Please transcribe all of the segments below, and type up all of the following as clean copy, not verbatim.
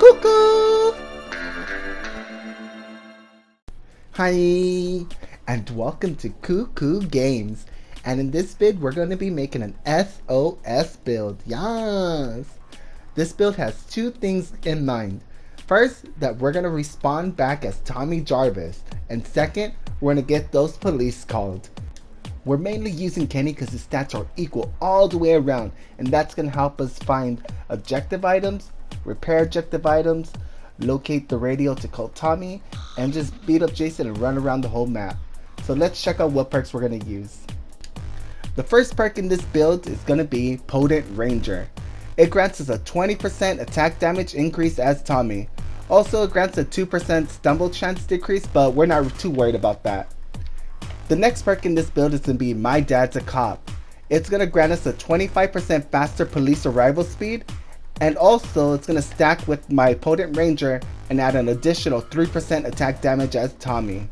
Cuckoo! Hi, and welcome to Cuckoo Games. And in this vid, we're going to be making an S.O.S build. Yes! This build has two things in mind. First, that we're going to respawn back as Tommy Jarvis. And second, we're going to get those police called. We're mainly using Kenny because his stats are equal all the way around, and that's going to help us find objective items, repair objective items, locate the radio to call Tommy, and just beat up Jason and run around the whole map. So let's check out what perks we're going to use. The first perk in this build is going to be Potent Ranger. It grants us a 20% attack damage increase as Tommy. Also, it grants a 2% stumble chance decrease, but we're not too worried about that. The next perk in this build is going to be My Dad's a Cop. It's going to grant us a 25% faster police arrival speed, and also it's going to stack with my Potent Ranger and add an additional 3% attack damage as Tommy.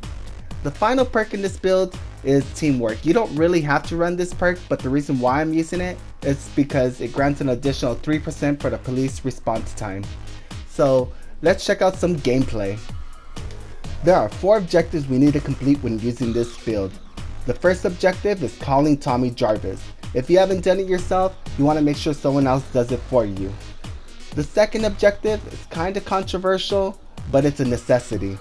The final perk in this build is Teamwork. You don't really have to run this perk, but the reason why I'm using it is because it grants an additional 3% for the police response time. So let's check out some gameplay. There are 4 objectives we need to complete when using this build. The first objective is calling Tommy Jarvis. If you haven't done it yourself, you want to make sure someone else does it for you. The second objective is kind of controversial, but it's a necessity.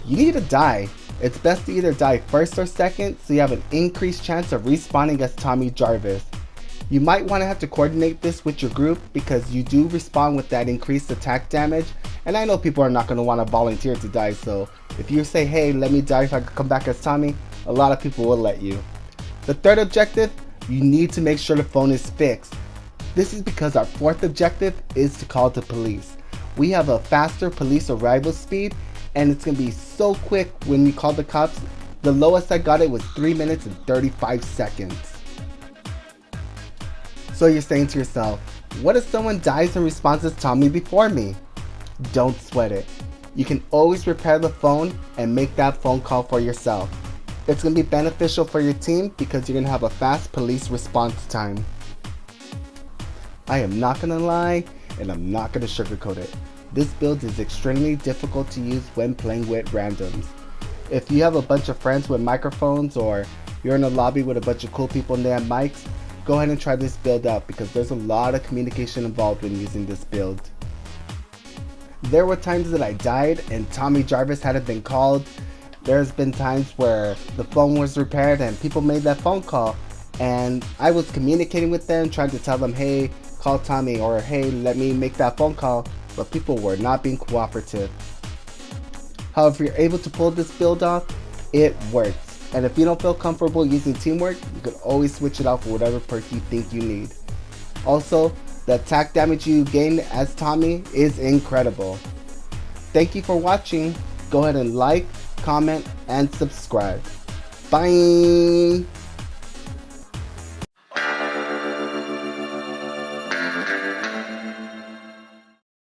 You need to die. It's best to either die first or second, so you have an increased chance of respawning as Tommy Jarvis. You might want to have to coordinate this with your group because you do respawn with that increased attack damage, and I know people are not going to want to volunteer to die, so if you say, hey, let me die if I could come back as Tommy, a lot of people will let you. The third objective, you need to make sure the phone is fixed. This is because our fourth objective is to call the police. We have a faster police arrival speed, and it's going to be so quick when you call the cops. The lowest I got it was 3 minutes and 35 seconds. So you're saying to yourself, what if someone dies and responds as Tommy before me? Don't sweat it. You can always repair the phone and make that phone call for yourself. It's going to be beneficial for your team because you're going to have a fast police response time. I am not going to lie, and I'm not going to sugarcoat it. This build is extremely difficult to use when playing with randoms. If you have a bunch of friends with microphones, or you're in a lobby with a bunch of cool people and they have mics, go ahead and try this build out because there's a lot of communication involved when using this build. There were times that I died and Tommy Jarvis hadn't been called. There's been times where the phone was repaired and people made that phone call, and I was communicating with them, trying to tell them, hey, call Tommy, or hey, let me make that phone call, but people were not being cooperative. However, if you're able to pull this build off, it works. And if you don't feel comfortable using Teamwork, you can always switch it out for whatever perk you think you need. Also, the attack damage you gain as Tommy is incredible. Thank you for watching. Go ahead and like, comment, and subscribe. Bye!